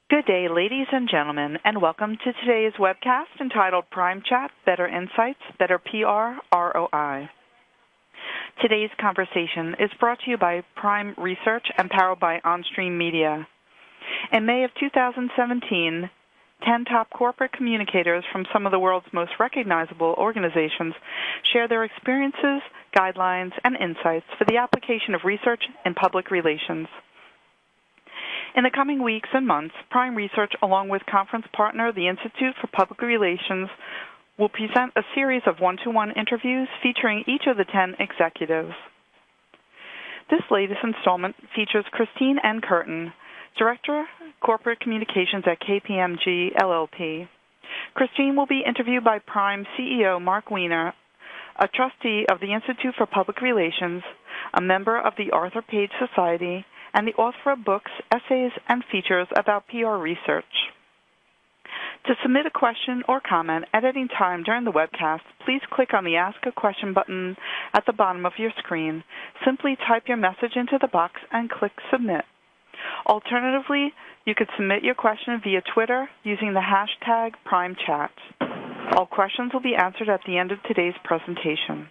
Good day, ladies and gentlemen, and welcome to today's webcast entitled PRIMEChat, Better Insights, Better PR-ROI. Today's conversation is brought to you by Prime Research and powered by Onstream Media. In May of 2017, 10 top corporate communicators from some of the world's most recognizable organizations share their experiences, guidelines, and insights for the application of research in public relations. In the coming weeks and months, Prime Research, along with conference partner the Institute for Public Relations, will present a series of one-to-one interviews featuring each of the 10 executives. This latest installment features Christine and Curtin, Director, Corporate Communications at KPMG LLP. Christine will be interviewed by PRIME CEO Mark Weiner, a trustee of the Institute for Public Relations, a member of the Arthur Page Society, and the author of books, essays, and features about PR research. To submit a question or comment at any time during the webcast, please click on the Ask a Question button at the bottom of your screen. Simply type your message into the box and click Submit. Alternatively, you could submit your question via Twitter using the hashtag PRIMEChat. All questions will be answered at the end of today's presentation.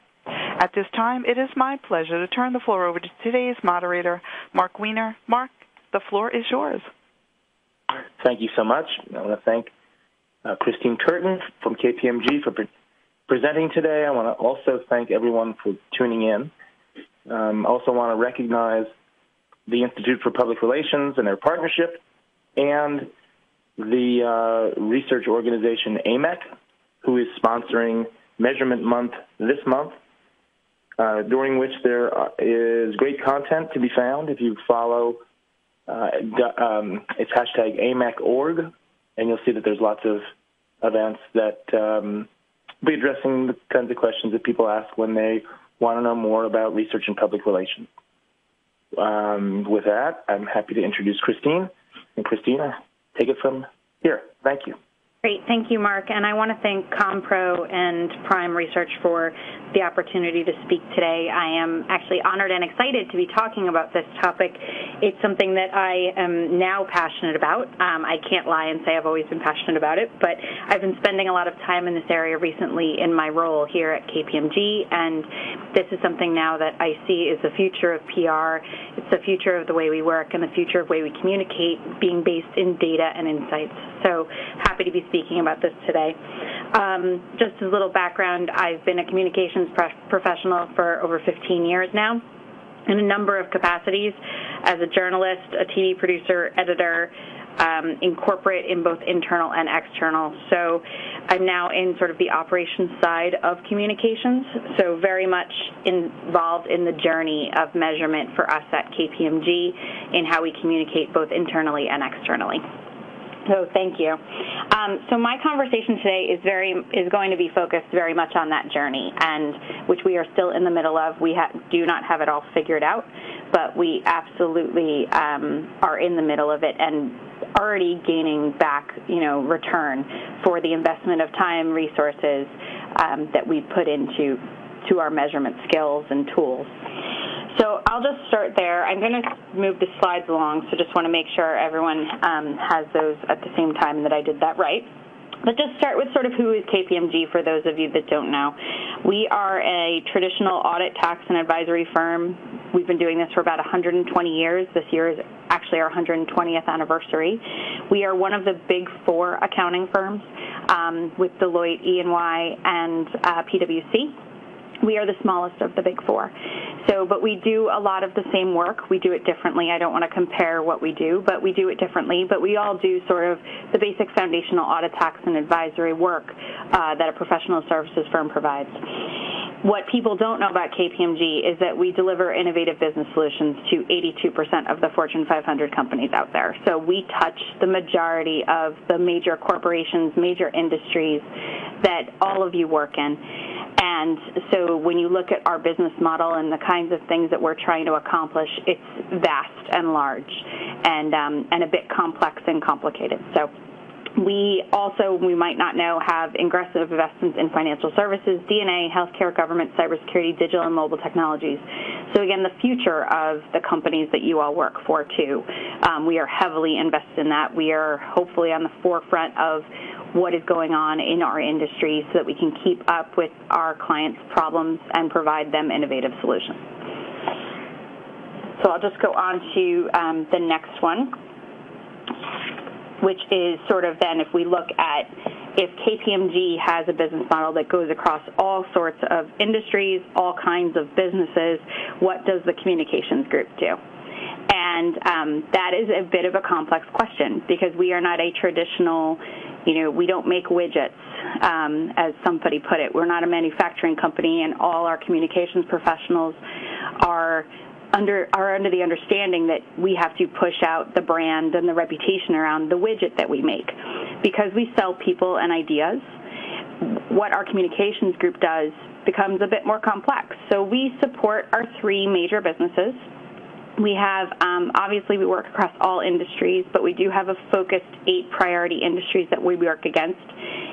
At this time, it is my pleasure to turn the floor over to today's moderator, Mark Weiner. Mark, the floor is yours. Thank you so much. I want to thank Christine Curtin from KPMG for presenting today. I want to also thank everyone for tuning in. I also want to recognize the Institute for Public Relations and their partnership, and the research organization AMEC, who is sponsoring Measurement Month this month, during which there is great content to be found. If you follow, it's hashtag AMEC.org, and you'll see that there's lots of events that will be addressing the kinds of questions that people ask when they want to know more about research and public relations. With that, I'm happy to introduce Christine. And Christina, take it from here. Thank you. Great. Thank you, Mark. And I want to thank commPRO and Prime Research for the opportunity to speak today. I am actually honored and excited to be talking about this topic. It's something that I am now passionate about. I can't lie and say I've always been passionate about it, but I've been spending a lot of time in this area recently in my role here at KPMG, and this is something now that I see is the future of PR. It's the future of the way we work and the future of the way we communicate, being based in data and insights. So happy to be speaking about this today. Just as a little background, I've been a communications professional for over 15 years now in a number of capacities as a journalist, a TV producer, editor, in corporate, in both internal and external. So I'm now in sort of the operations side of communications, so very much involved in the journey of measurement for us at KPMG in how we communicate both internally and externally. So thank you. So my conversation today is going to be focused very much on that journey, and which we are still in the middle of. We do not have it all figured out, but we absolutely are in the middle of it and already gaining back, return for the investment of time, resources that we put into our measurement skills and tools. So I'll just start there. I'm going to move the slides along, so just want to make sure everyone has those at the same time that I did that right. But just start with sort of who is KPMG for those of you that don't know. We are a traditional audit, tax, and advisory firm. We've been doing this for about 120 years. This year is actually our 120th anniversary. We are one of the big four accounting firms with Deloitte, E&Y, and PwC. We are the smallest of the big four. But we do a lot of the same work. We do it differently. I don't want to compare what we do, but we do it differently. But we all do sort of the basic foundational audit, tax, and advisory work that a professional services firm provides. What people don't know about KPMG is that we deliver innovative business solutions to 82% of the Fortune 500 companies out there. So we touch the majority of the major corporations, major industries that all of you work in. And so when you look at our business model and the kinds of things that we're trying to accomplish, it's vast and large and a bit complex and complicated. So We also, we might not know, have aggressive investments in financial services, D&A, healthcare, government, cybersecurity, digital, and mobile technologies. So again, the future of the companies that you all work for, too. We are heavily invested in that. We are hopefully on the forefront of what is going on in our industry so that we can keep up with our clients' problems and provide them innovative solutions. So I'll just go on to the next one, which is sort of then if we look at if KPMG has a business model that goes across all sorts of industries, all kinds of businesses, what does the communications group do? And that is a bit of a complex question because we are not a traditional, we don't make widgets, as somebody put it. We're not a manufacturing company, and all our communications professionals are under the understanding that we have to push out the brand and the reputation around the widget that we make. Because we sell people and ideas, what our communications group does becomes a bit more complex. So we support our three major businesses. We have, obviously we work across all industries, but we do have a focused 8 priority industries that we work against,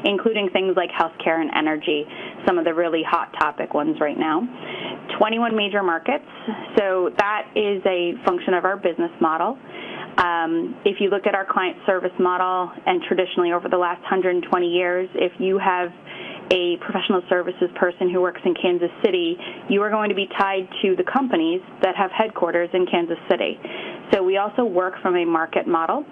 including things like healthcare and energy, some of the really hot topic ones right now. 21 major markets, so that is a function of our business model. If you look at our client service model, and traditionally over the last 120 years, if you have a professional services person who works in Kansas City, you are going to be tied to the companies that have headquarters in Kansas City. So we also work from a market model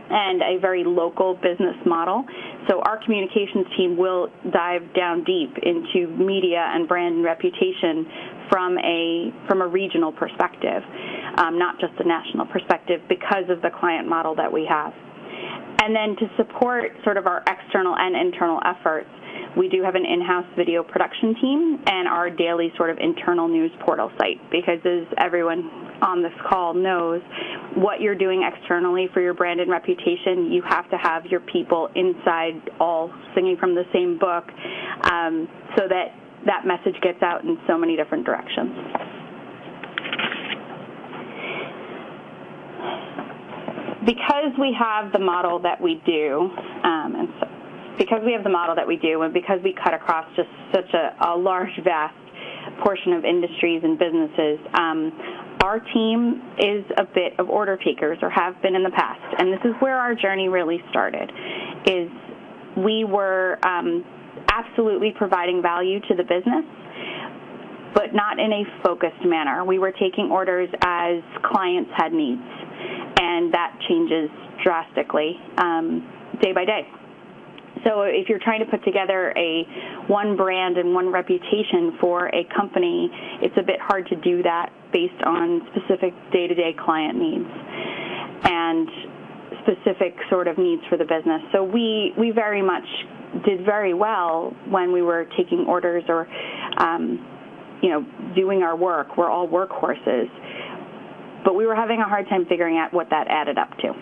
and a very local business model. So our communications team will dive down deep into media and brand and reputation from a regional perspective, not just a national perspective, because of the client model that we have. And then to support sort of our external and internal efforts, we do have an in-house video production team and our daily sort of internal news portal site, because as everyone on this call knows, what you're doing externally for your brand and reputation, you have to have your people inside all singing from the same book so that that message gets out in so many different directions. Because we have the model that we do, and because we cut across just such a large, vast portion of industries and businesses, our team is a bit of order takers, or have been in the past. And this is where our journey really started, is we were absolutely providing value to the business, but not in a focused manner. We were taking orders as clients had needs, and that changes drastically day by day. So if you're trying to put together one brand and one reputation for a company, it's a bit hard to do that based on specific day-to-day client needs and specific sort of needs for the business. So we very much did very well when we were taking orders or doing our work. We're all workhorses. But we were having a hard time figuring out what that added up to.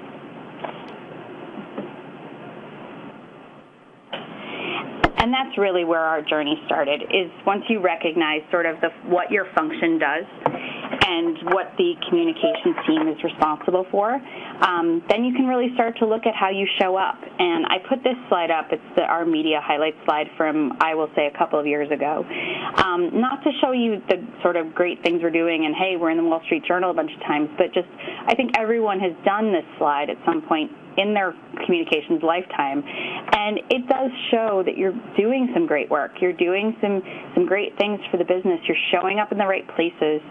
And that's really where our journey started, is once you recognize sort of what your function does and what the communications team is responsible for, then you can really start to look at how you show up. And I put this slide up. It's our media highlights slide from, I will say, a couple of years ago. Not to show you the sort of great things we're doing and, hey, we're in the Wall Street Journal a bunch of times, but just I think everyone has done this slide at some point in their communications lifetime. And it does show that you're doing some great work. You're doing some great things for the business. You're showing up in the right places,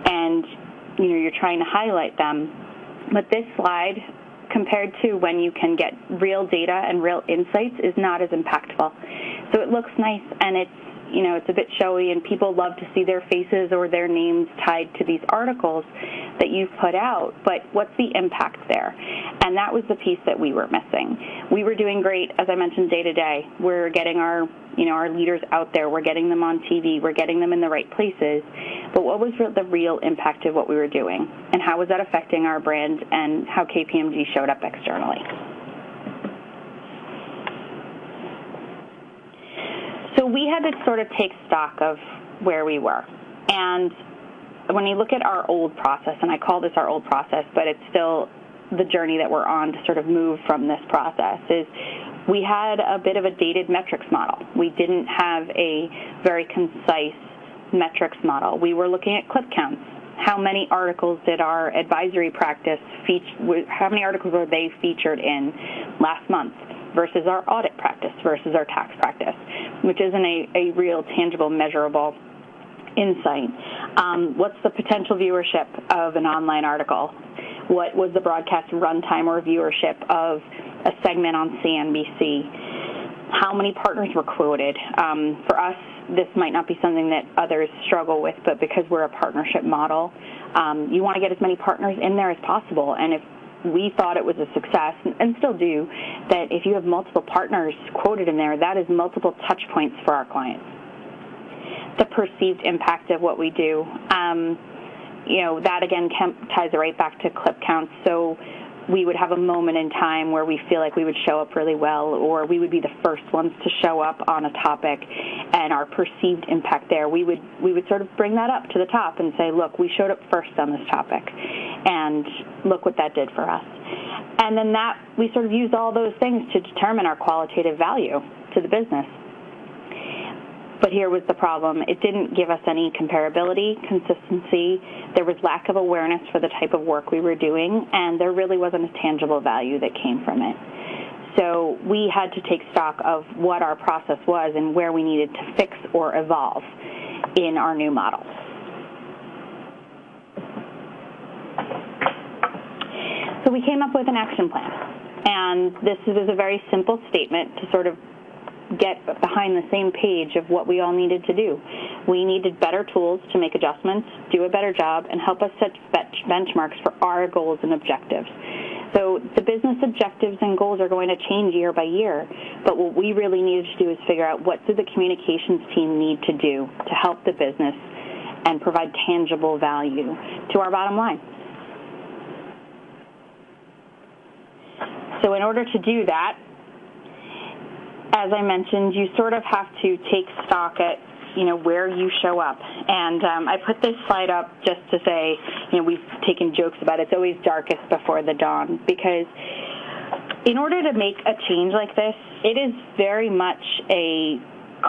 and you're trying to highlight them. But this slide, compared to when you can get real data and real insights, is not as impactful. So it looks nice, and it's a bit showy, and people love to see their faces or their names tied to these articles that you've put out, but what's the impact there? And that was the piece that we were missing. We were doing great, as I mentioned, day to day. We're getting our leaders out there. We're getting them on TV. We're getting them in the right places. But what was the real impact of what we were doing? And how was that affecting our brand and how KPMG showed up externally? So we had to sort of take stock of where we were. And when you look at our old process, and I call this our old process, but it's still the journey that we're on to sort of move from this process is we had a bit of a dated metrics model. We didn't have a very concise metrics model. We were looking at click counts. How many articles did our advisory practice how many articles were they featured in last month versus our audit practice versus our tax practice, which isn't a real tangible, measurable insight. What's the potential viewership of an online article? What was the broadcast runtime or viewership of a segment on CNBC? How many partners were quoted? For us, this might not be something that others struggle with, but because we're a partnership model, you want to get as many partners in there as possible. And if we thought it was a success, and still do, that if you have multiple partners quoted in there, that is multiple touch points for our clients. The perceived impact of what we do, that again ties right back to clip counts. So we would have a moment in time where we feel like we would show up really well, or we would be the first ones to show up on a topic, and our perceived impact there, we would sort of bring that up to the top and say, look, we showed up first on this topic, and look what that did for us. And then we sort of used all those things to determine our qualitative value to the business. But here was the problem. It didn't give us any comparability, consistency. There was lack of awareness for the type of work we were doing, and there really wasn't a tangible value that came from it. So we had to take stock of what our process was and where we needed to fix or evolve in our new model. So we came up with an action plan, and this is a very simple statement to sort of get behind the same page of what we all needed to do. We needed better tools to make adjustments, do a better job, and help us set benchmarks for our goals and objectives. So the business objectives and goals are going to change year by year, but what we really needed to do is figure out what does the communications team need to do to help the business and provide tangible value to our bottom line. So in order to do that, as I mentioned, you sort of have to take stock at, where you show up. And I put this slide up just to say, we've taken jokes about it. It's always darkest before the dawn, because in order to make a change like this, it is very much a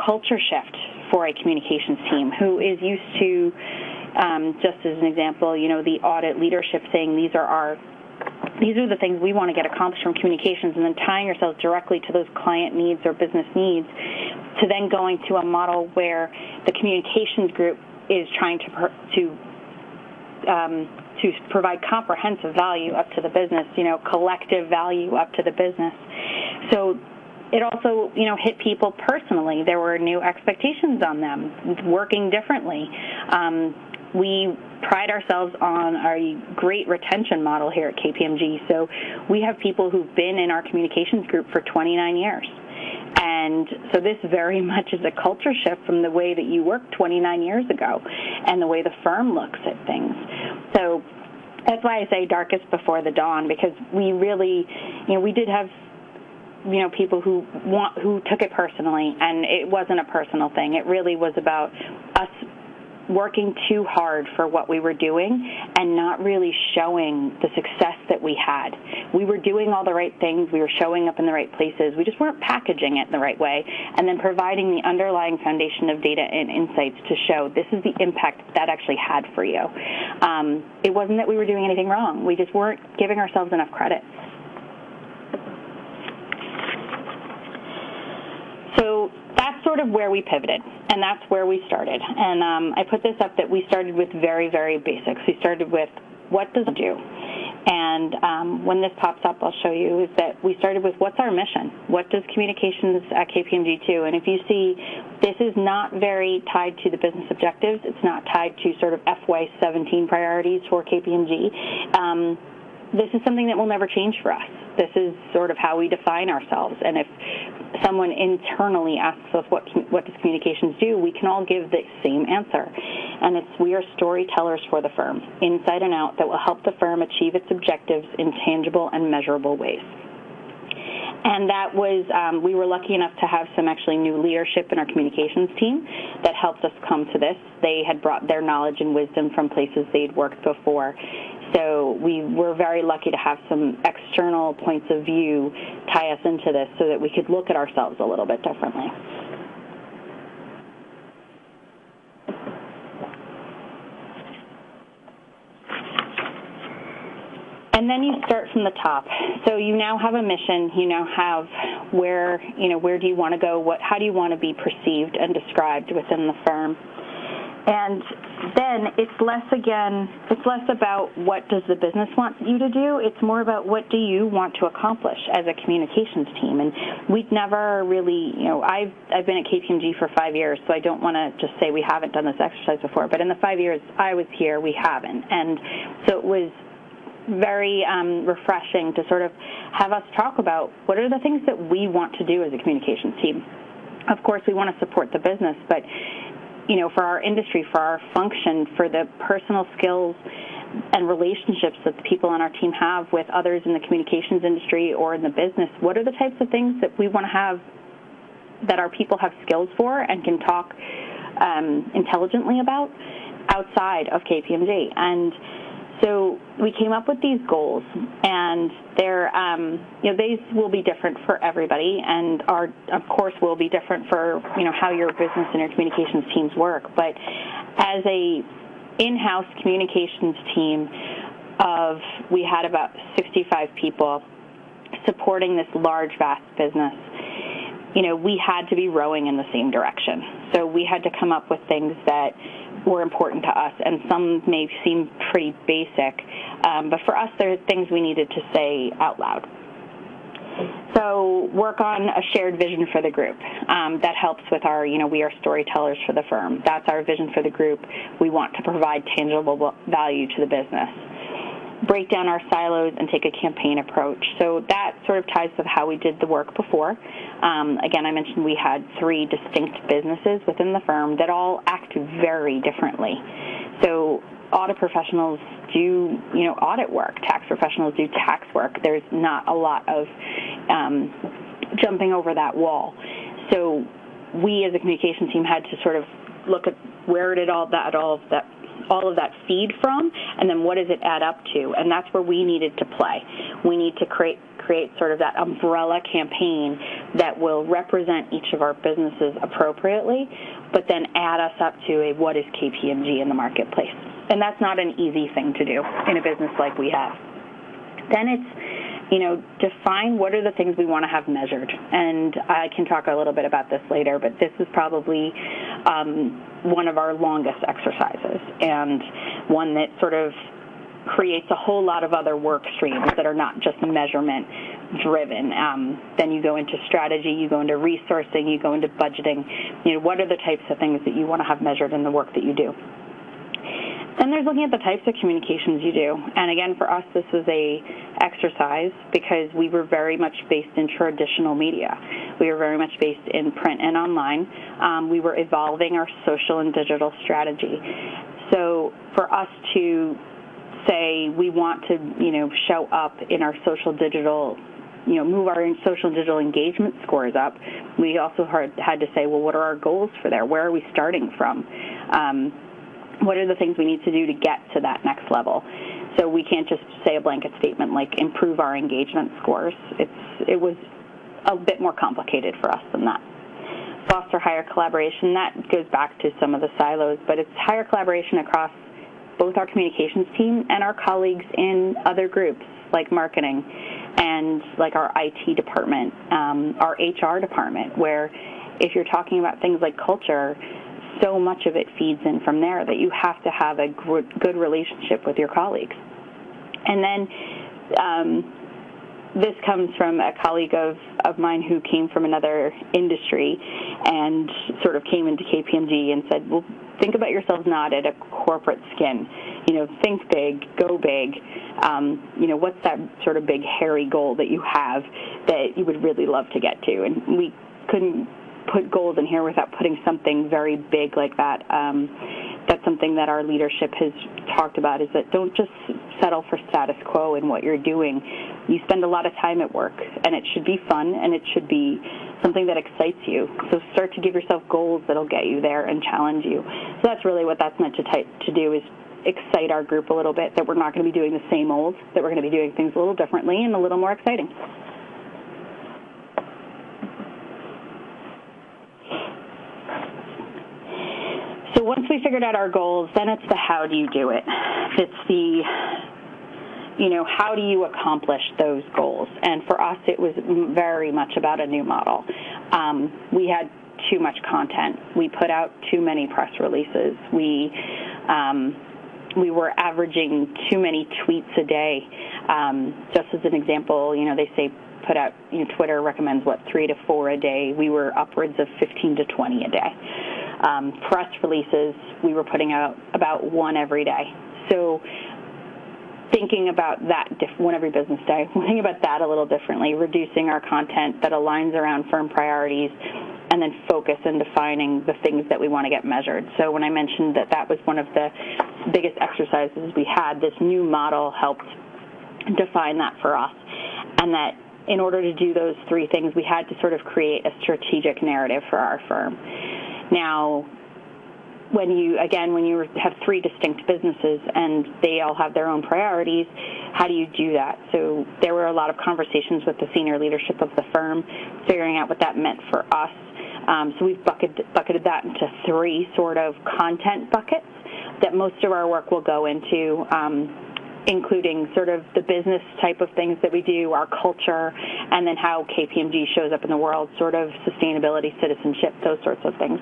culture shift for a communications team who is used to, just as an example, the audit leadership saying these are the things we want to get accomplished from communications, and then tying yourselves directly to those client needs or business needs, to then going to a model where the communications group is trying to provide comprehensive value up to the business, collective value up to the business. So it also, hit people personally. There were new expectations on them, working differently. We pride ourselves on our great retention model here at KPMG. So we have people who've been in our communications group for 29 years. And so this very much is a culture shift from the way that you worked 29 years ago and the way the firm looks at things. So that's why I say darkest before the dawn, because we really, we did have people who took it personally, and it wasn't a personal thing. It really was about us working too hard for what we were doing and not really showing the success that we had. We were doing all the right things. We were showing up in the right places. We just weren't packaging it in the right way and then providing the underlying foundation of data and insights to show this is the impact that actually had for you. It wasn't that we were doing anything wrong. We just weren't giving ourselves enough credit. So that's sort of where we pivoted, and that's where we started. And I put this up that we started with very, very basics. We started with what does it do? And when this pops up, I'll show you, is that we started with what's our mission? What does communications at KPMG do? And if you see, this is not very tied to the business objectives. It's not tied to sort of FY17 priorities for KPMG. This is something that will never change for us. This is sort of how we define ourselves. And if someone internally asks us what does communications do, we can all give the same answer. And it's we are storytellers for the firm, inside and out, that will help the firm achieve its objectives in tangible and measurable ways. And that was, we were lucky enough to have some actually new leadership in our communications team that helped us come to this. They had brought their knowledge and wisdom from places they'd worked before. So we were very lucky to have some external points of view tie us into this so that we could look at ourselves a little bit differently. And then you start from the top. So you now have a mission. You now have where do you want to go? How do you want to be perceived and described within the firm? And then it's less about what does the business want you to do. It's more about what do you want to accomplish as a communications team. And we've never really, I've been at KPMG for 5 years, so I don't want to just say we haven't done this exercise before. But in the 5 years I was here, we haven't. And so it was very refreshing to sort of have us talk about what are the things that we want to do as a communications team. Of course, we want to support the business, but for our industry, for our function, for the personal skills and relationships that the people on our team have with others in the communications industry or in the business, what are the types of things that we want to have that our people have skills for and can talk intelligently about outside of KPMG? And so we came up with these goals, and they're, these will be different for everybody, and of course, will be different for how your business and your communications teams work. But as a in-house communications team we had about 65 people supporting this large, vast business. We had to be rowing in the same direction. So we had to come up with things that were important to us, and some may seem pretty basic, but for us, there are things we needed to say out loud. So work on a shared vision for the group. That helps with our, we are storytellers for the firm. That's our vision for the group. We want to provide tangible value to the business. Break down our silos and take a campaign approach. So that sort of ties with how we did the work before. Again, I mentioned we had 3 distinct businesses within the firm that all act very differently. So audit professionals do, audit work. Tax professionals do tax work. There's not a lot of jumping over that wall. So we as a communication team had to sort of look at where did all of that feed from, and then what does it add up to? And that's where we needed to play. We need to create sort of that umbrella campaign that will represent each of our businesses appropriately, but then add us up to a what is KPMG in the marketplace. And that's not an easy thing to do in a business like we have. Then it's, define what are the things we want to have measured. And I can talk a little bit about this later, but this is probably one of our longest exercises, and one that sort of creates a whole lot of other work streams that are not just measurement driven. Then you go into strategy, you go into resourcing, you go into budgeting. What are the types of things that you want to have measured in the work that you do? Then there's looking at the types of communications you do. And again, for us, this was a exercise because we were very much based in traditional media. We were very much based in print and online. We were evolving our social and digital strategy. So for us to say we want to, show up in our social digital, move our social and digital engagement scores up, we also had to say, well, what are our goals for there? Where are we starting from? What are the things we need to do to get to that next level? So we can't just say a blanket statement like improve our engagement scores. It was a bit more complicated for us than that. Foster higher collaboration, that goes back to some of the silos, but it's higher collaboration across both our communications team and our colleagues in other groups like marketing and like our IT department, our HR department, where if you're talking about things like culture, so much of it feeds in from there that you have to have a good relationship with your colleagues. And then this comes from a colleague of mine who came from another industry and sort of came into KPMG and said, well, think about yourselves not at a corporate skin. Think big, go big. What's that sort of big, hairy goal that you have that you would really love to get to? And we couldn't put goals in here without putting something very big like that. That's something that our leadership has talked about, is that don't just settle for status quo in what you're doing. You spend a lot of time at work, and it should be fun, and it should be something that excites you. So start to give yourself goals that'll get you there and challenge you. So that's really what that's meant to do, is excite our group a little bit, that we're not going to be doing the same old, that we're going to be doing things a little differently and a little more exciting. So once we figured out our goals, then it's the how do you do it. It's the, how do you accomplish those goals? And for us, it was very much about a new model. We had too much content. We put out too many press releases. We were averaging too many tweets a day. Just as an example, they say put out, Twitter recommends, 3 to 4 a day. We were upwards of 15 to 20 a day. Press releases, we were putting out about 1 every day. So thinking about that, one every business day, thinking about that a little differently, reducing our content that aligns around firm priorities, and then focus in defining the things that we want to get measured. So when I mentioned that was one of the biggest exercises we had, this new model helped define that for us, and that in order to do those 3 things, we had to sort of create a strategic narrative for our firm. Now, when you have 3 distinct businesses and they all have their own priorities, how do you do that? So there were a lot of conversations with the senior leadership of the firm, figuring out what that meant for us. So we've bucketed that into 3 sort of content buckets that most of our work will go into, including sort of the business type of things that we do, our culture, and then how KPMG shows up in the world, sort of sustainability, citizenship, those sorts of things.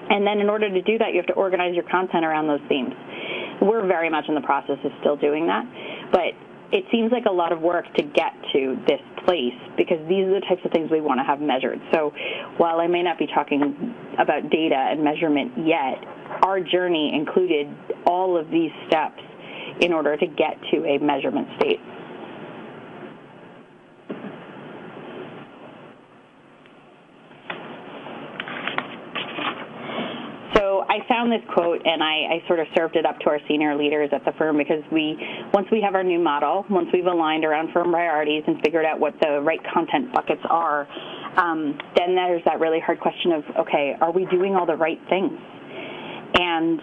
And then in order to do that, you have to organize your content around those themes. We're very much in the process of still doing that, but it seems like a lot of work to get to this place because these are the types of things we want to have measured. So while I may not be talking about data and measurement yet, our journey included all of these steps in order to get to a measurement state. So I found this quote, and I sort of served it up to our senior leaders at the firm because once we have our new model, once we've aligned around firm priorities and figured out what the right content buckets are, then there's that really hard question of, okay, are we doing all the right things? And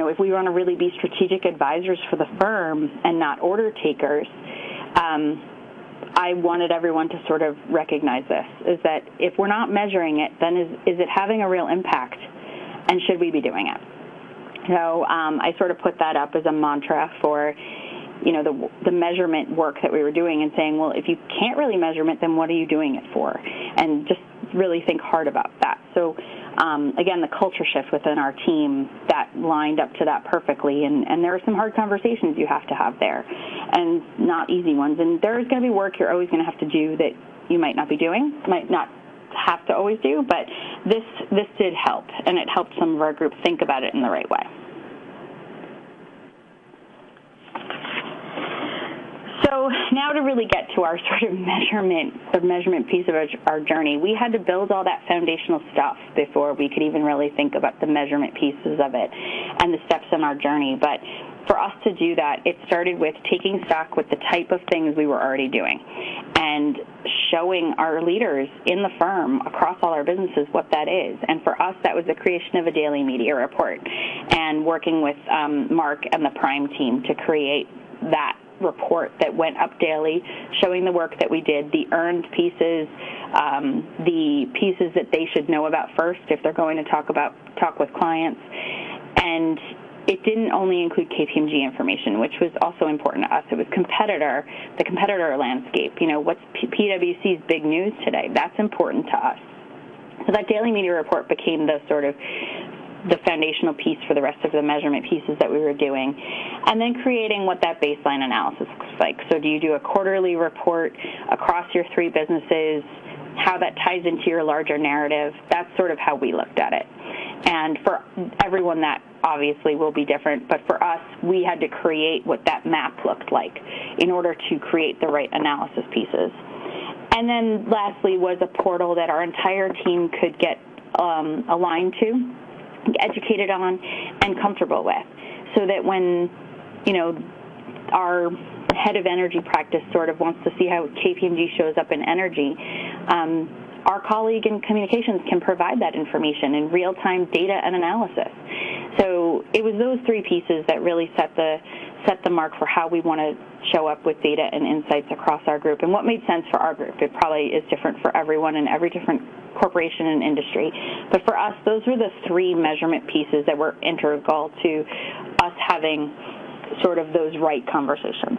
if we want to really be strategic advisors for the firm and not order takers, I wanted everyone to sort of recognize this, is that if we're not measuring it, then is it having a real impact, and should we be doing it? So I sort of put that up as a mantra for, the measurement work that we were doing and saying, well, if you can't really measure it, then what are you doing it for? And just really think hard about that. So again, the culture shift within our team, that lined up to that perfectly, and there are some hard conversations you have to have there, and not easy ones. And there's going to be work you're always going to have to do that you might not be doing, might not have to always do, but this did help, and it helped some of our group think about it in the right way. So now to really get to our sort of measurement piece of our journey, we had to build all that foundational stuff before we could even really think about the measurement pieces of it and the steps in our journey. But for us to do that, it started with taking stock with the type of things we were already doing and showing our leaders in the firm across all our businesses what that is. And for us, that was the creation of a daily media report and working with Mark and the PRIME team to create that report that went up daily, showing the work that we did, the earned pieces, the pieces that they should know about first if they're going to talk with clients. And it didn't only include KPMG information, which was also important to us. It was the competitor landscape. What's PwC's big news today? That's important to us. So that daily media report became the sort of the foundational piece for the rest of the measurement pieces that we were doing, and then creating what that baseline analysis looks like. So do you do a quarterly report across your 3 businesses, how that ties into your larger narrative? That's sort of how we looked at it. And for everyone, that obviously will be different, but for us, we had to create what that map looked like in order to create the right analysis pieces. And then lastly was a portal that our entire team could get aligned to, educated on, and comfortable with, so that when our head of energy practice sort of wants to see how KPMG shows up in energy, our colleague in communications can provide that information in real-time data and analysis. So it was those three pieces that really set the mark for how we want to show up with data and insights across our group and what made sense for our group. It probably is different for everyone in every different corporation and industry. But for us, those were the three measurement pieces that were integral to us having sort of those right conversations.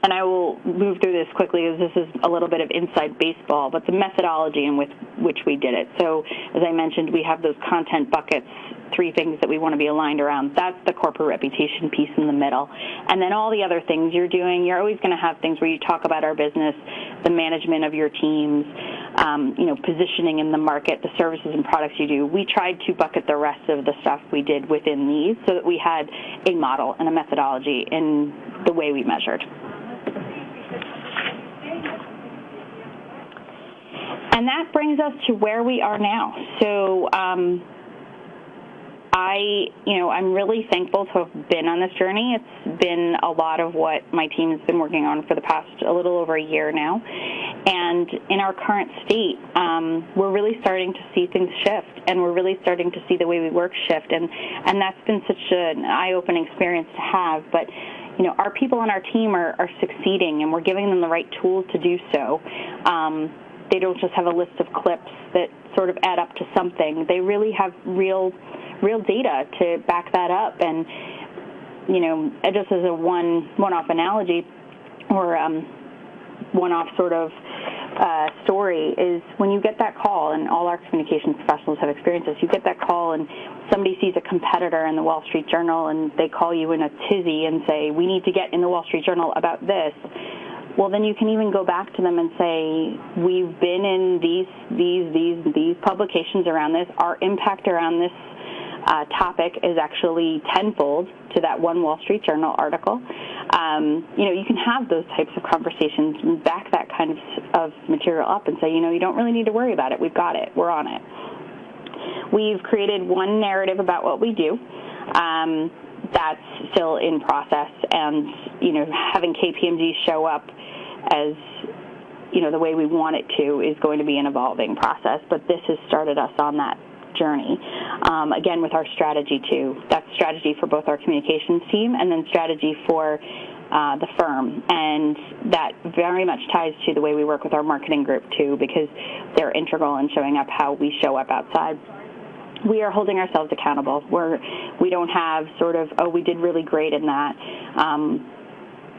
And I will move through this quickly as this is a little bit of inside baseball, but the methodology in which we did it. So as I mentioned, we have those content buckets, three things that we want to be aligned around. That's the corporate reputation piece in the middle. And then all the other things you're doing, you're always going to have things where you talk about our business, the management of your teams, positioning in the market, the services and products you do. We tried to bucket the rest of the stuff we did within these so that we had a model and a methodology in the way we measured. And that brings us to where we are now. So I'm really thankful to have been on this journey. It's been a lot of what my team has been working on for the past a little over a year now. And in our current state, we're really starting to see things shift, and we're really starting to see the way we work shift. And that's been such an eye-opening experience to have. But our people on our team are succeeding, and we're giving them the right tools to do so. They don't just have a list of clips that sort of add up to something. They really have real data to back that up. And, just as a one-off analogy or one-off sort of story is when you get that call, and all our communications professionals have experienced this, you get that call and somebody sees a competitor in the Wall Street Journal and they call you in a tizzy and say, we need to get in the Wall Street Journal about this. Well, then you can even go back to them and say, we've been in these publications around this. Our impact around this topic is actually tenfold to that one Wall Street Journal article. You can have those types of conversations and back that kind of material up and say, you don't really need to worry about it. We've got it. We're on it. We've created one narrative about what we do. That's still in process, and having KPMG show up as the way we want it to is going to be an evolving process, but this has started us on that journey. Again, with our strategy too. That's strategy for both our communications team and then strategy for the firm, and that very much ties to the way we work with our marketing group too, because they're integral in showing up how we show up outside. We are holding ourselves accountable. We don't have sort of, we did really great in that.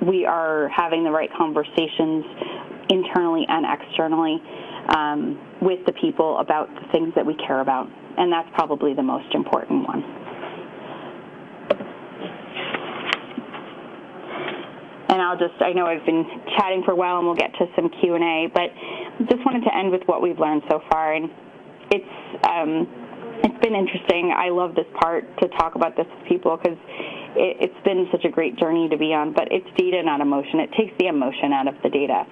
We are having the right conversations internally and externally with the people about the things that we care about, and that's probably the most important one. And I know I've been chatting for a while, and we'll get to some Q&A, but just wanted to end with what we've learned so far, and it's been interesting. I love this part to talk about this with people because it's been such a great journey to be on, but it's data, not emotion. It takes the emotion out of the data.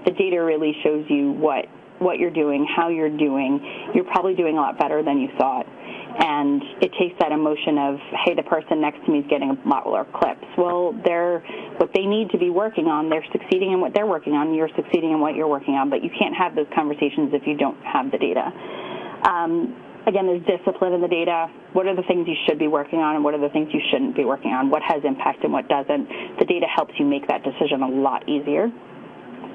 The data really shows you what you're doing, how you're doing. You're probably doing a lot better than you thought. And it takes that emotion of, hey, the person next to me is getting a lot more clips. Well, what they need to be working on, they're succeeding in what they're working on. You're succeeding in what you're working on, but you can't have those conversations if you don't have the data. Again, there's discipline in the data. What are the things you should be working on and what are the things you shouldn't be working on? What has impact and what doesn't? The data helps you make that decision a lot easier.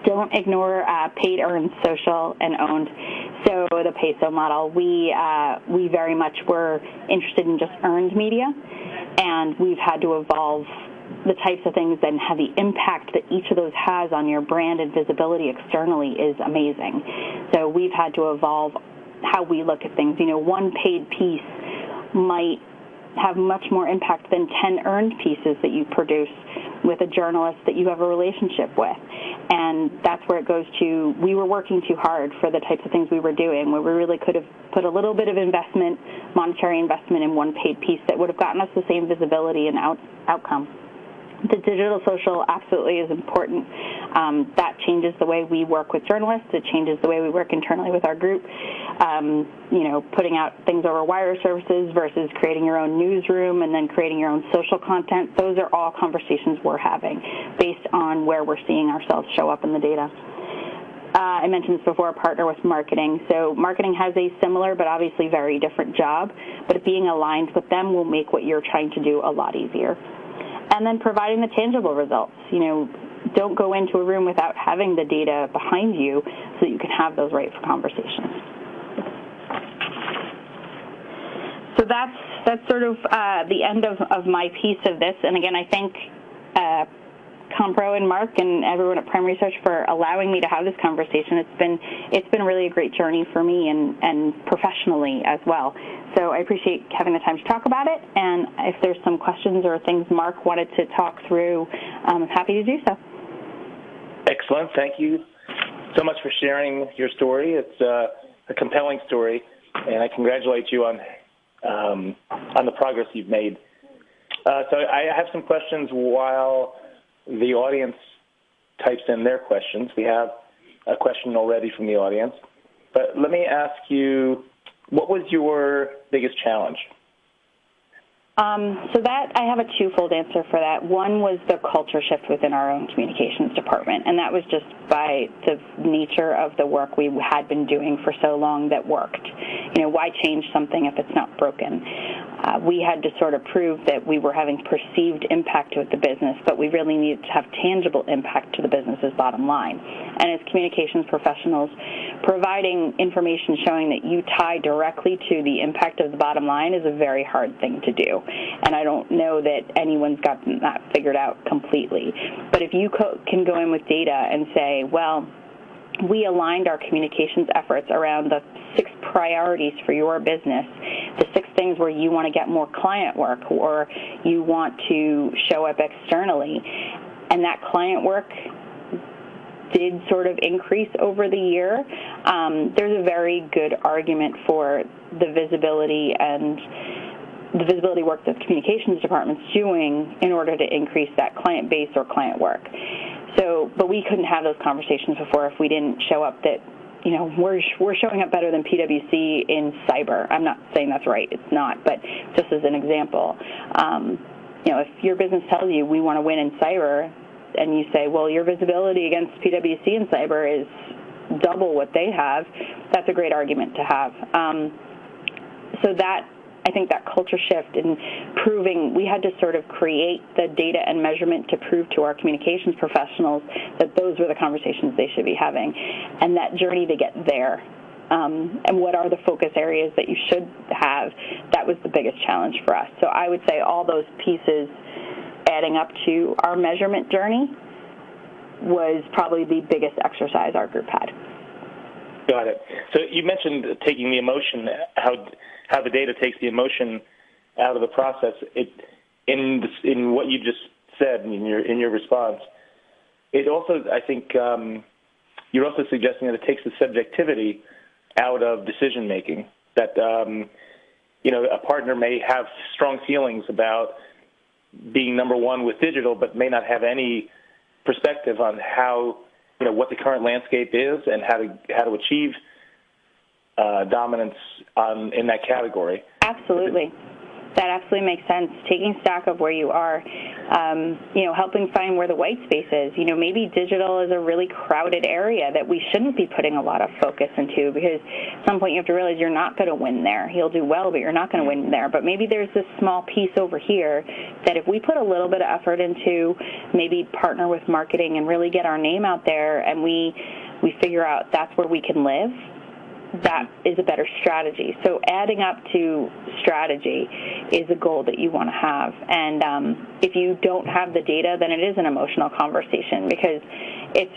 Don't ignore paid, earned, social, and owned. So the PESO model, we very much were interested in just earned media, and we've had to evolve the types of things and have the impact that each of those has on your brand and visibility externally is amazing. So we've had to evolve how we look at things. One paid piece might have much more impact than 10 earned pieces that you produce with a journalist that you have a relationship with. And that's where it goes to, we were working too hard for the types of things we were doing, where we really could have put a little bit of investment, monetary investment in one paid piece that would have gotten us the same visibility and outcome. The digital social absolutely is important. That changes the way we work with journalists. It changes the way we work internally with our group. Putting out things over wire services versus creating your own newsroom and then creating your own social content. Those are all conversations we're having based on where we're seeing ourselves show up in the data. I mentioned this before, partner with marketing. So marketing has a similar but obviously very different job, but being aligned with them will make what you're trying to do a lot easier. And then providing the tangible results. Don't go into a room without having the data behind you so that you can have those right for conversations. So that's sort of the end of my piece of this. And again, I thank commPRO and Mark and everyone at Prime Research for allowing me to have this conversation. It's been really a great journey for me and professionally as well. So I appreciate having the time to talk about it. And if there's some questions or things Mark wanted to talk through, I'm happy to do so. Excellent. Thank you so much for sharing your story. It's a compelling story, and I congratulate you on the progress you've made. So I have some questions while the audience types in their questions. We have a question already from the audience. But let me ask you, what was your biggest challenge? So that I have a twofold answer for that. One was the culture shift within our own communications department, and that was just by the nature of the work we had been doing for so long that worked. Why change something if it's not broken? We had to sort of prove that we were having perceived impact with the business, but we really needed to have tangible impact to the business's bottom line. And as communications professionals, providing information showing that you tie directly to the impact of the bottom line is a very hard thing to do. And I don't know that anyone's gotten that figured out completely. But if you can go in with data and say, well, we aligned our communications efforts around the 6 priorities for your business, the 6 things where you want to get more client work or you want to show up externally, and that client work did sort of increase over the year, there's a very good argument for the visibility work that the communications department's doing in order to increase that client base or client work. But we couldn't have those conversations before if we didn't show up that, we're showing up better than PwC in cyber. I'm not saying that's right. It's not. But just as an example, if your business tells you we want to win in cyber and you say, well, your visibility against PwC in cyber is double what they have, that's a great argument to have. I think that culture shift in proving, we had to sort of create the data and measurement to prove to our communications professionals that those were the conversations they should be having. And that journey to get there, and what are the focus areas that you should have, that was the biggest challenge for us. So I would say all those pieces adding up to our measurement journey was probably the biggest exercise our group had. Got it. So you mentioned taking the emotion, how the data takes the emotion out of the process. In what you just said in your response, it also, I think, you're also suggesting that it takes the subjectivity out of decision making. That a partner may have strong feelings about being number one with digital, but may not have any perspective on how what the current landscape is and how to achieve dominance in that category. Absolutely. That absolutely makes sense. Taking stock of where you are, helping find where the white space is. Maybe digital is a really crowded area that we shouldn't be putting a lot of focus into, because at some point you have to realize you're not going to win there. You'll do well, but you're not going to win there. But maybe there's this small piece over here that if we put a little bit of effort into, maybe partner with marketing and really get our name out there, and we figure out that's where we can live, that is a better strategy. So adding up to strategy is a goal that you want to have. And if you don't have the data, then it is an emotional conversation, because it's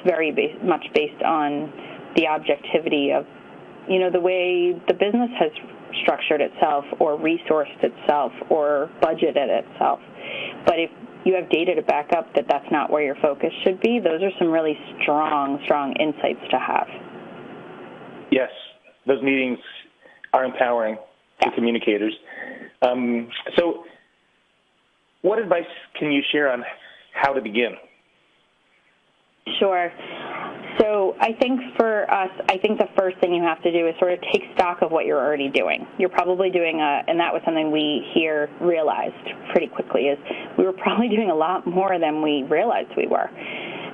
very much based on the objectivity of, the way the business has structured itself or resourced itself or budgeted itself. But if you have data to back up that that's not where your focus should be, those are some really strong insights to have. Yes, those meetings are empowering to communicators. So what advice can you share on how to begin? Sure. So I think for us, the first thing you have to do is sort of take stock of what you're already doing. You're probably doing, and that was something we here realized pretty quickly, is we were probably doing a lot more than we realized we were.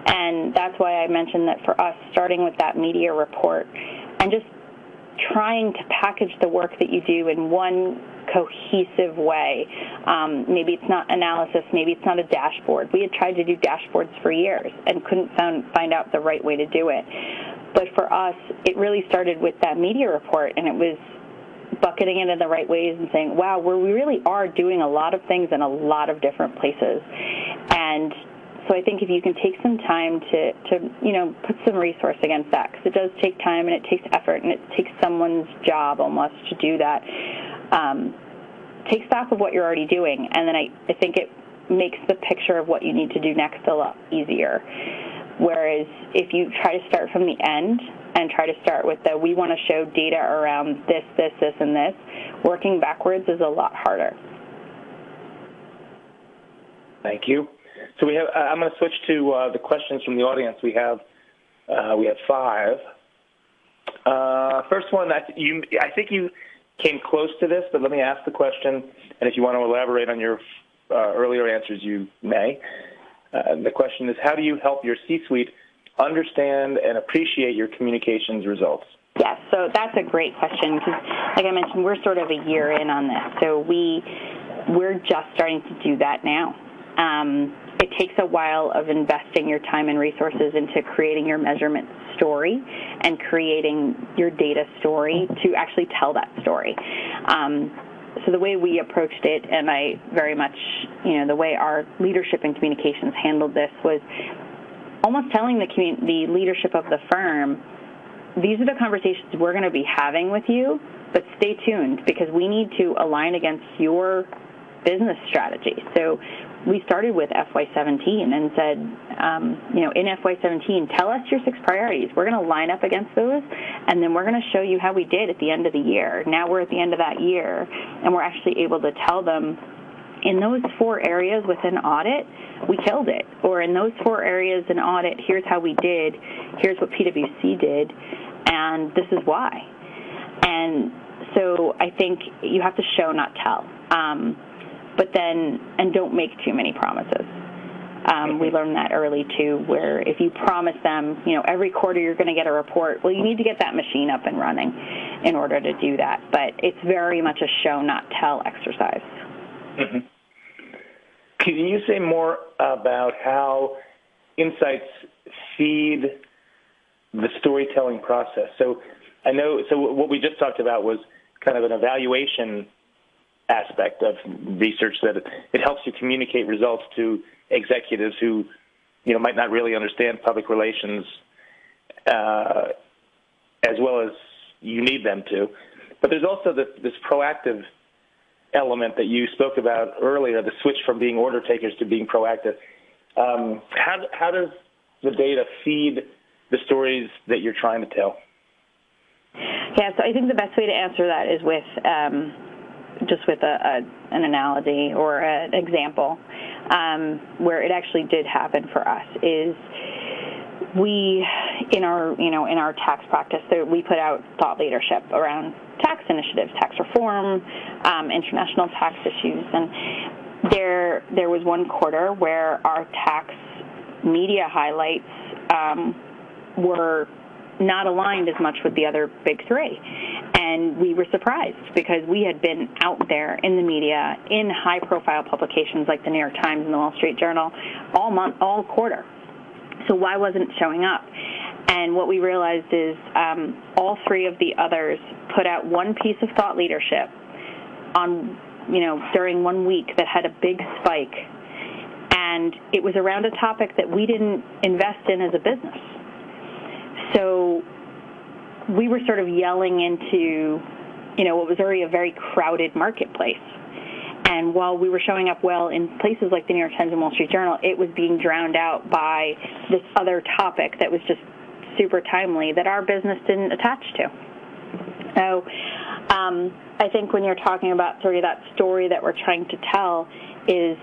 And that's why I mentioned that for us, starting with that media report and just trying to package the work that you do in one cohesive way. Maybe it's not analysis, maybe it's not a dashboard. We had tried to do dashboards for years and couldn't find out the right way to do it. But for us, it really started with that media report, and it was bucketing it in the right ways and saying, wow, we really are doing a lot of things in a lot of different places. And so I think if you can take some time to put some resource against that, because it does take time and it takes effort and it takes someone's job almost to do that, take stock of what you're already doing, and then I think it makes the picture of what you need to do next a lot easier. Whereas if you try to start from the end and try to start with we want to show data around this, and this, working backwards is a lot harder. Thank you. So I'm going to switch to the questions from the audience. We have 5. First one, I think you came close to this, but let me ask the question, and if you want to elaborate on your earlier answers, you may. The question is, how do you help your C-suite understand and appreciate your communications results? Yes, so that's a great question because, like I mentioned, we're sort of a year in on this, so we're just starting to do that now. It takes a while of investing your time and resources into creating your measurement story and creating your data story to actually tell that story. So the way we approached it, and I very much, the way our leadership in communications handled this was almost telling the leadership of the firm, these are the conversations we're going to be having with you, but stay tuned because we need to align against your business strategy. So we started with FY17 and said, in FY17, tell us your 6 priorities. We're going to line up against those, and then we're going to show you how we did at the end of the year. Now we're at the end of that year, and we're actually able to tell them, in those 4 areas within audit, we killed it. Or in those 4 areas in audit, here's how we did, here's what PwC did, and this is why. And so I think you have to show, not tell. And don't make too many promises. We learned that early, too, where if you promise them, every quarter you're going to get a report, well, you need to get that machine up and running in order to do that. But it's very much a show, not tell exercise. Mm-hmm. Can you say more about how insights feed the storytelling process? So what we just talked about was kind of an evaluation aspect of research, that it helps you communicate results to executives who, might not really understand public relations as well as you need them to. But there's also this proactive element that you spoke about earlier, the switch from being order takers to being proactive. How does the data feed the stories that you're trying to tell? Yeah, so I think the best way to answer that is with just with an analogy or an example where it actually did happen for us is we, in our tax practice, we put out thought leadership around tax initiatives, tax reform, international tax issues, and there was one quarter where our tax media highlights were not aligned as much with the other big 3. And we were surprised because we had been out there in the media, in high-profile publications like the New York Times and the Wall Street Journal all quarter. So why wasn't it showing up? And what we realized is all 3 of the others put out one piece of thought leadership on, during 1 week that had a big spike. And it was around a topic that we didn't invest in as a business. So we were sort of yelling into, what was already a very crowded marketplace. And while we were showing up well in places like the New York Times and Wall Street Journal, it was being drowned out by this other topic that was just super timely that our business didn't attach to. So I think when you're talking about sort of that story that we're trying to tell is,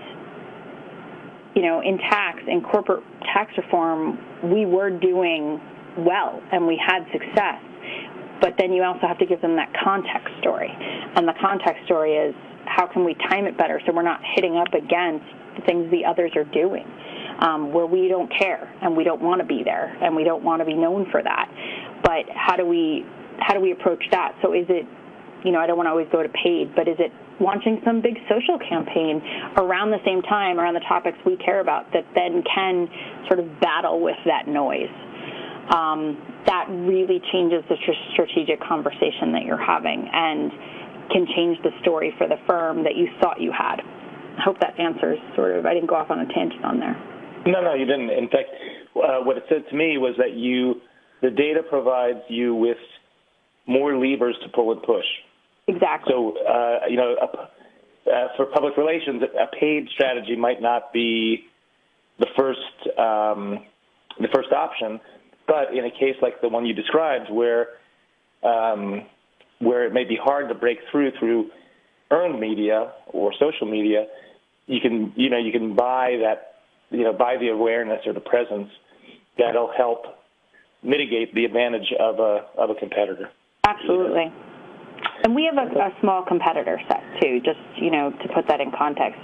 in corporate tax reform, we were doing well and we had success, but then you also have to give them that context story, and the context story is how can we time it better so we're not hitting up against the things the others are doing. where we don't care and we don't want to be there and we don't want to be known for that. But how do we approach that? So is it, I don't want to always go to paid, but is it launching some big social campaign around the same time, around the topics we care about, that then can sort of battle with that noise? That really changes the strategic conversation that you're having and can change the story for the firm that you thought you had. I hope that answers I didn't go off on a tangent on there. No, you didn't. In fact, what it said to me was that the data provides you with more levers to pull and push. Exactly. So, for public relations, a paid strategy might not be the first option, but in a case like the one you described, where it may be hard to break through earned media or social media, you can buy the awareness or the presence that'll help mitigate the advantage of a competitor. Absolutely. And we have a small competitor set, too, just, to put that in context.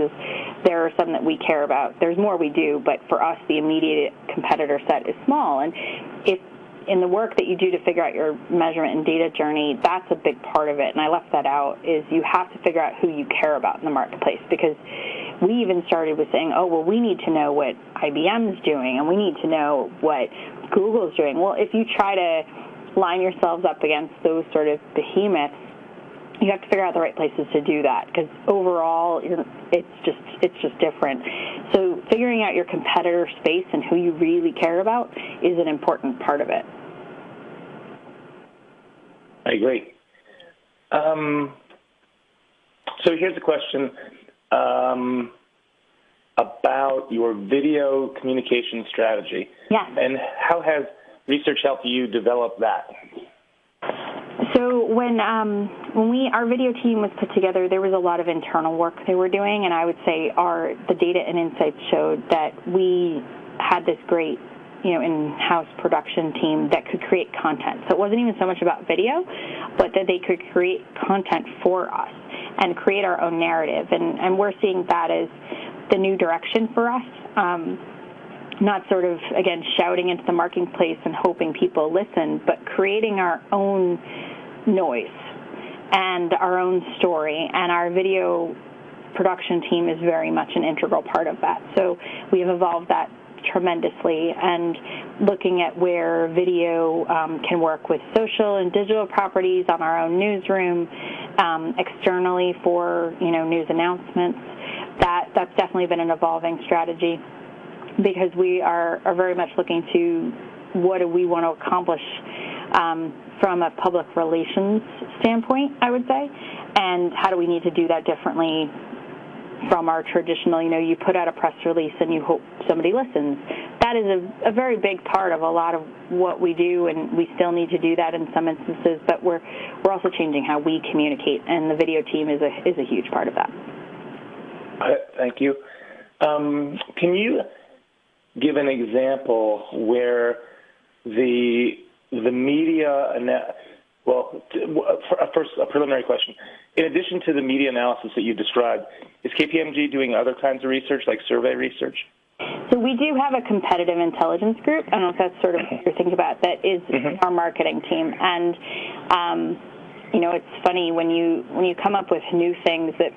There are some that we care about. There's more we do, but for us, the immediate competitor set is small. And if in the work that you do to figure out your measurement and data journey, that's a big part of it, and I left that out, is you have to figure out who you care about in the marketplace, because we even started with saying, we need to know what IBM's doing, and we need to know what Google's doing. Well, if you try to line yourselves up against those sort of behemoths, you have to figure out the right places to do that, because overall it's just different. So figuring out your competitor space and who you really care about is an important part of it. I agree. So here's a question about your video communication strategy. Yes. And how has research helped you develop that? So when our video team was put together, there was a lot of internal work they were doing, and I would say the data and insights showed that we had this great, in-house production team that could create content. So it wasn't even so much about video, but that they could create content for us and create our own narrative. And we're seeing that as the new direction for us. Not sort of, again, shouting into the marketplace and hoping people listen, but creating our own noise and our own story. And our video production team is very much an integral part of that. So we have evolved that tremendously, and looking at where video can work with social and digital properties on our own newsroom, externally for, news announcements. That's definitely been an evolving strategy, because we are very much looking to what do we want to accomplish from a public relations standpoint, I would say, and how do we need to do that differently from our traditional, you put out a press release and you hope somebody listens. That is a very big part of a lot of what we do, and we still need to do that in some instances, but we're also changing how we communicate, and the video team is a huge part of that. Thank you. Can you give an example where the media, first a preliminary question. In addition to the media analysis that you described, is KPMG doing other kinds of research, like survey research? So we do have a competitive intelligence group. I don't know if that's sort of what you're thinking about. That is our marketing team. And, it's funny when you come up with new things that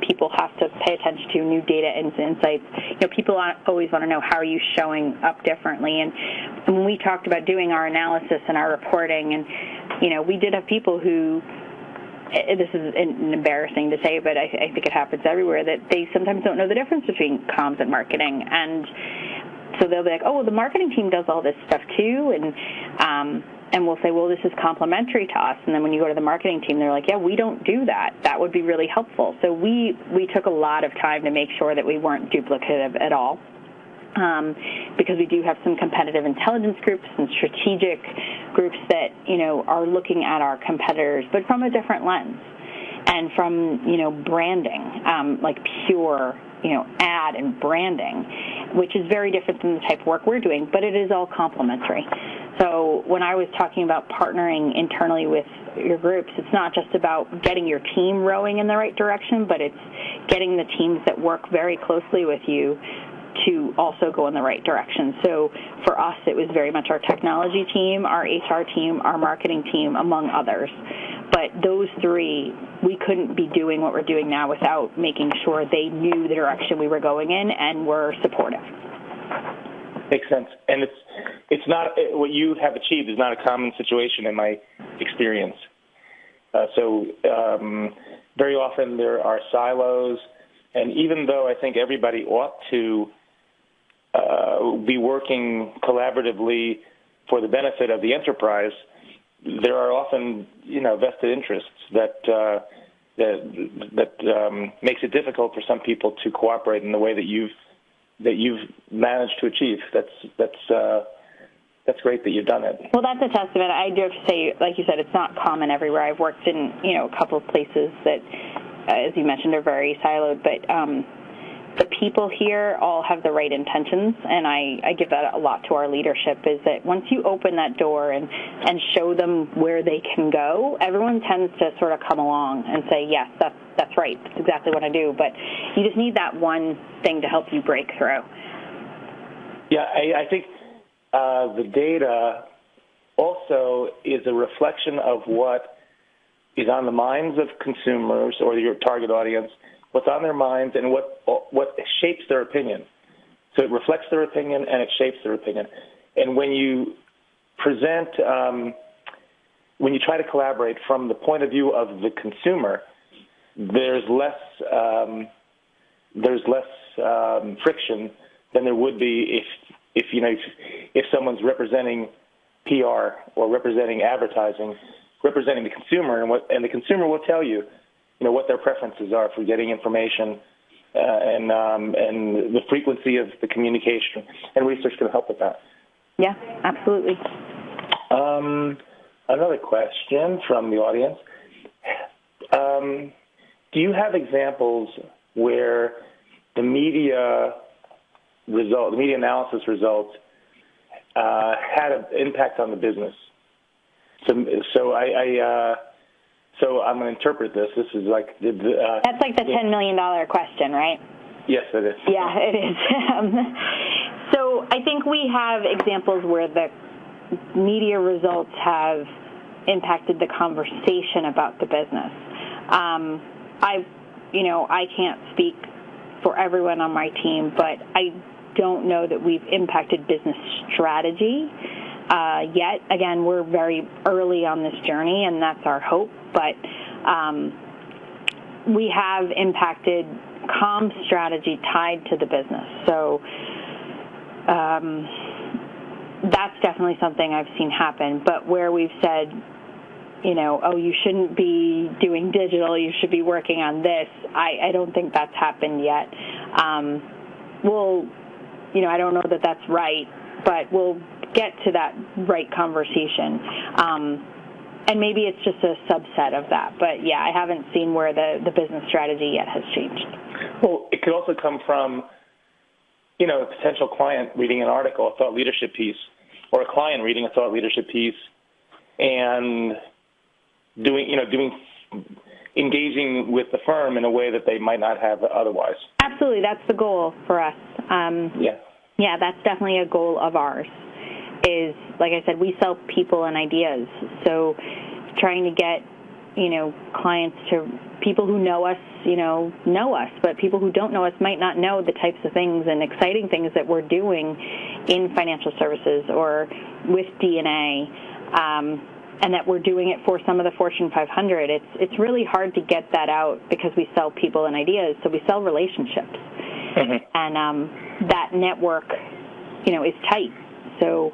people have to pay attention to, new data and insights. People always want to know, how are you showing up differently? And when we talked about doing our analysis and our reporting, and, we did have people who, this is embarrassing to say, but I think it happens everywhere, that they sometimes don't know the difference between comms and marketing. And so they'll be like, the marketing team does all this stuff too. And we'll say, this is complementary to us. And then when you go to the marketing team, they're like, we don't do that. That would be really helpful. So we took a lot of time to make sure that we weren't duplicative at all. Because we do have some competitive intelligence groups and strategic groups that, are looking at our competitors, but from a different lens, and from, branding, like pure, ad and branding, which is very different than the type of work we're doing, but it is all complementary. So when I was talking about partnering internally with your groups, it's not just about getting your team rowing in the right direction, but it's getting the teams that work very closely with you to also go in the right direction. So for us, it was very much our technology team, our HR team, our marketing team, among others. But those three, we couldn't be doing what we're doing now without making sure they knew the direction we were going in and were supportive. Makes sense. And it's not, what you have achieved is not a common situation in my experience. So very often there are silos, and even though I think everybody ought to be working collaboratively for the benefit of the enterprise, there are often, vested interests that makes it difficult for some people to cooperate in the way that you've managed to achieve. That's great that you've done it. Well, that's a testament. I do have to say, like you said, it's not common everywhere. I've worked in, a couple of places that, as you mentioned, are very siloed, but the people here all have the right intentions, and I give that a lot to our leadership, is that once you open that door and show them where they can go, everyone tends to sort of come along and say, yes, that's right, that's exactly what I do, but you just need that one thing to help you break through. Yeah, I think the data also is a reflection of what is on the minds of consumers or your target audience, what's on their minds, and what shapes their opinion. So it reflects their opinion and it shapes their opinion. And when you present, when you try to collaborate from the point of view of the consumer, there's less friction than there would be if someone's representing PR or representing advertising, representing the consumer, and the consumer will tell you, what their preferences are for getting information, and the frequency of the communication, and research can help with that. Yeah, absolutely. Another question from the audience. Do you have examples where the media analysis results had an impact on the business? So I'm going to interpret this. This is like that's like the $10 million question, right? Yes, it is. Yeah, it is. So I think we have examples where the media results have impacted the conversation about the business. I can't speak for everyone on my team, but I don't know that we've impacted business strategy yet. Again, we're very early on this journey, and that's our hope, but we have impacted comm strategy tied to the business. So that's definitely something I've seen happen, but where we've said, you shouldn't be doing digital, you should be working on this, I don't think that's happened yet. I don't know that that's right, but we'll get to that right conversation. And maybe it's just a subset of that. But, yeah, I haven't seen where the business strategy yet has changed. Well, it could also come from, a potential client reading an article, a thought leadership piece, or a client reading a thought leadership piece and engaging with the firm in a way that they might not have otherwise. Absolutely. That's the goal for us. Yeah, that's definitely a goal of ours. Is, like I said, we sell people and ideas. So trying to get, clients to people who know us, know us, but people who don't know us might not know the types of things and exciting things that we're doing in financial services or with DNA, and that we're doing it for some of the Fortune 500. It's really hard to get that out because we sell people and ideas, so we sell relationships. Mm-hmm. And that network, is tight. So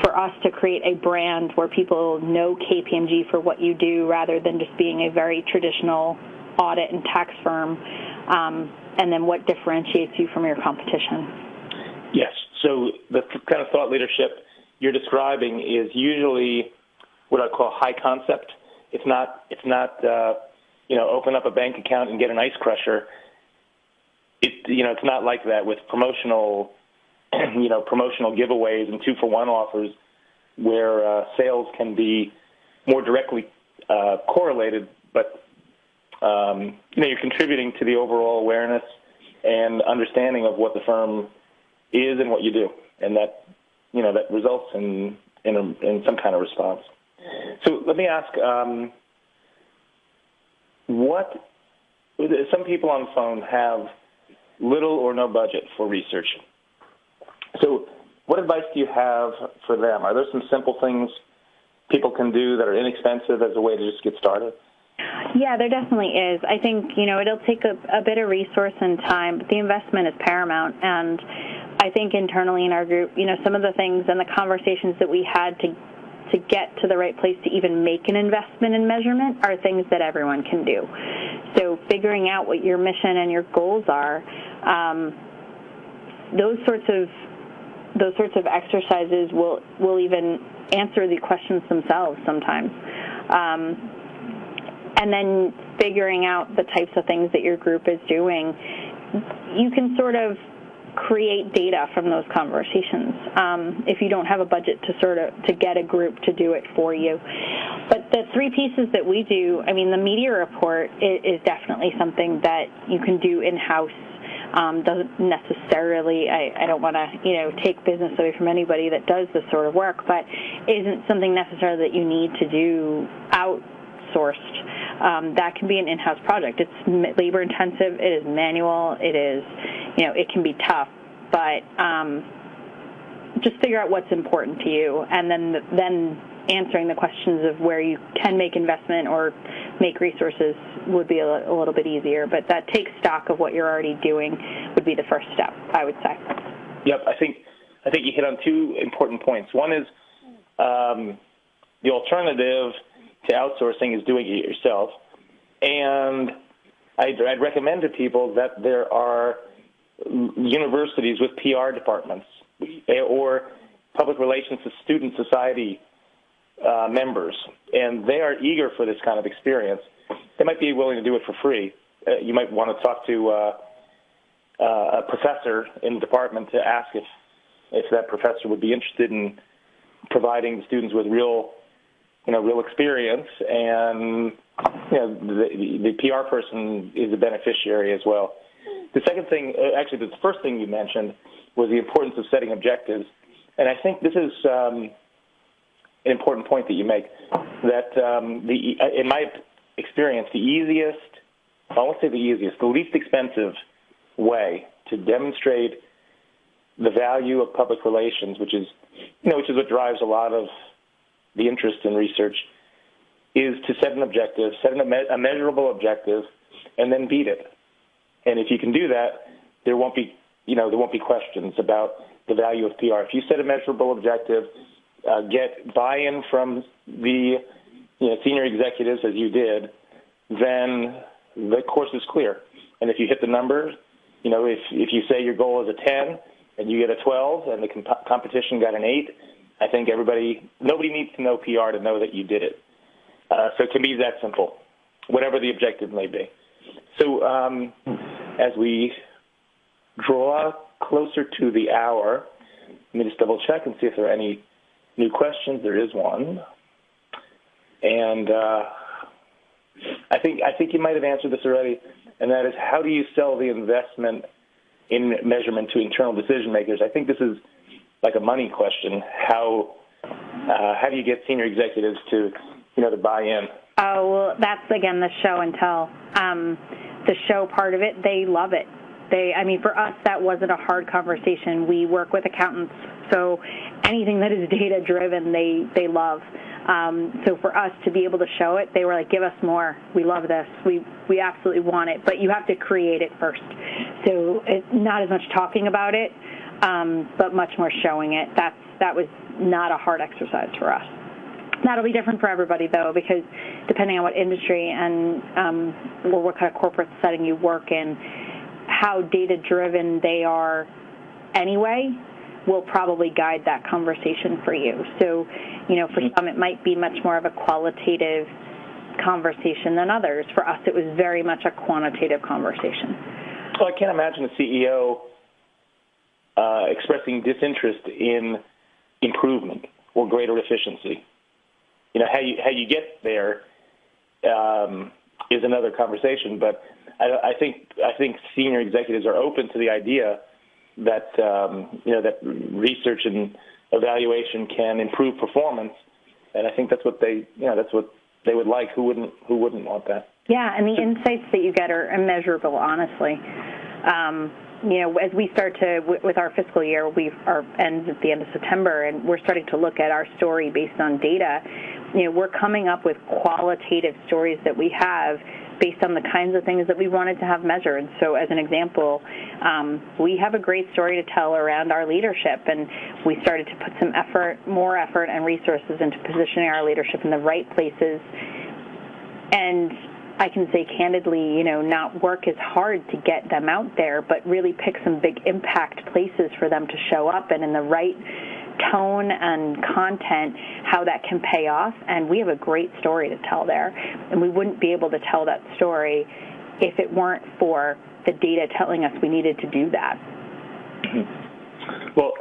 for us to create a brand where people know KPMG for what you do rather than just being a very traditional audit and tax firm, and then what differentiates you from your competition. Yes. So the kind of thought leadership you're describing is usually what I call high concept. It's not open up a bank account and get an ice crusher. It's not like that with promotional giveaways and 2-for-1 offers where sales can be more directly correlated, but you're contributing to the overall awareness and understanding of what the firm is and what you do, and that that results in some kind of response. So let me ask, some people on the phone have little or no budget for research. So what advice do you have for them? Are there some simple things people can do that are inexpensive as a way to just get started? Yeah, there definitely is. I think, it'll take a bit of resource and time, but the investment is paramount. And I think internally in our group, some of the things and the conversations that we had to get to the right place to even make an investment in measurement are things that everyone can do. So figuring out what your mission and your goals are, those sorts of exercises will even answer the questions themselves sometimes. And then figuring out the types of things that your group is doing, you can sort of create data from those conversations if you don't have a budget to get a group to do it for you. But the three pieces that we do, the media report is definitely something that you can do in-house. Doesn't necessarily, I don't want to, take business away from anybody that does this sort of work, but isn't something necessarily that you need to do outsourced. That can be an in-house project. It's labor-intensive. It is manual. It is, it can be tough, but just figure out what's important to you, and then answering the questions of where you can make investment or make resources would be a little bit easier. But that takes stock of what you're already doing would be the first step, I would say. Yep, I think you hit on two important points. One is the alternative to outsourcing is doing it yourself, and I'd recommend to people that there are universities with PR departments or public relations to student society members, and they are eager for this kind of experience. They might be willing to do it for free. You might want to talk to a professor in the department to ask if that professor would be interested in providing the students with real experience, and the PR person is a beneficiary as well. The second thing, actually the first thing you mentioned, was the importance of setting objectives, and I think this is an important point that you make, that in my experience, the least expensive way to demonstrate the value of public relations, which is what drives a lot of the interest in research, is to set an objective, set a measurable objective, and then beat it. And if you can do that, there won't be questions about the value of PR. If you set a measurable objective, get buy-in from the senior executives as you did, then the course is clear. And if you hit the numbers, if you say your goal is a 10 and you get a 12 and the competition got an 8, I think nobody needs to know PR to know that you did it. So it can be that simple, whatever the objective may be. So as we draw closer to the hour, let me just double check and see if there are any new questions. There is one. And I think you might have answered this already, and that is, how do you sell the investment in measurement to internal decision makers? I think this is like a money question. How do you get senior executives to buy in? Oh, well, that's, again, the show and tell. The show part of it, they love it. For us, that wasn't a hard conversation. We work with accountants, so anything that is data-driven, they love. So for us to be able to show it, they were like, give us more. We love this. We absolutely want it, but you have to create it first. So it's not as much talking about it, but much more showing it. That was not a hard exercise for us. That'll be different for everybody, though, because depending on what industry and or what kind of corporate setting you work in, how data-driven they are anyway will probably guide that conversation for you. So, for some it might be much more of a qualitative conversation than others. For us, it was very much a quantitative conversation. Well, I can't imagine a CEO expressing disinterest in improvement or greater efficiency. How you get there is another conversation, but I think senior executives are open to the idea that that research and evaluation can improve performance, and I think that's what they they would like. Who wouldn't want that? Yeah, and the insights that you get are immeasurable, honestly. As we start with our fiscal year, our ends at the end of September, and we're starting to look at our story based on data. We're coming up with qualitative stories that we have based on the kinds of things that we wanted to have measured. So as an example, we have a great story to tell around our leadership, and we started to put some more effort and resources into positioning our leadership in the right places. And I can say candidly, not work as hard to get them out there, but really pick some big impact places for them to show up, and in the right tone and content, how that can pay off. And we have a great story to tell there, and we wouldn't be able to tell that story if it weren't for the data telling us we needed to do that. Well,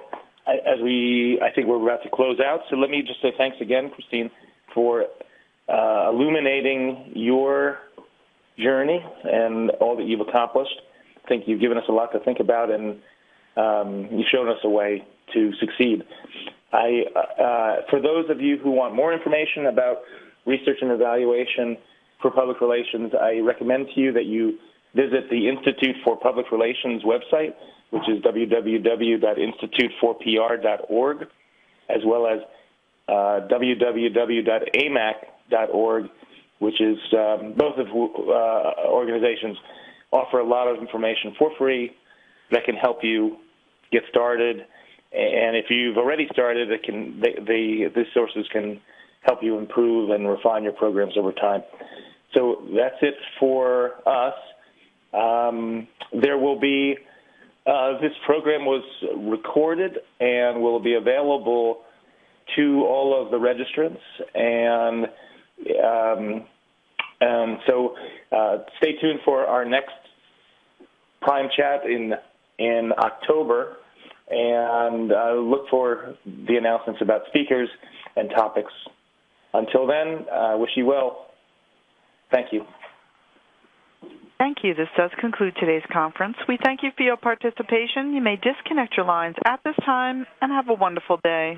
I think we're about to close out, so let me just say thanks again, Christine, for illuminating your journey and all that you've accomplished. I think you've given us a lot to think about, and you've shown us a way to succeed. For those of you who want more information about research and evaluation for public relations, I recommend to you that you visit the Institute for Public Relations website, which is www.instituteforpr.org, as well as www.amac.org, which is both of organizations offer a lot of information for free that can help you get started. And if you've already started, these sources can help you improve and refine your programs over time. So that's it for us. There will be this program was recorded and will be available to all of the registrants, and so stay tuned for our next PRIMEChat in October, and look for the announcements about speakers and topics. Until then, wish you well. Thank you. Thank you. This does conclude today's conference. We thank you for your participation. You may disconnect your lines at this time, and have a wonderful day.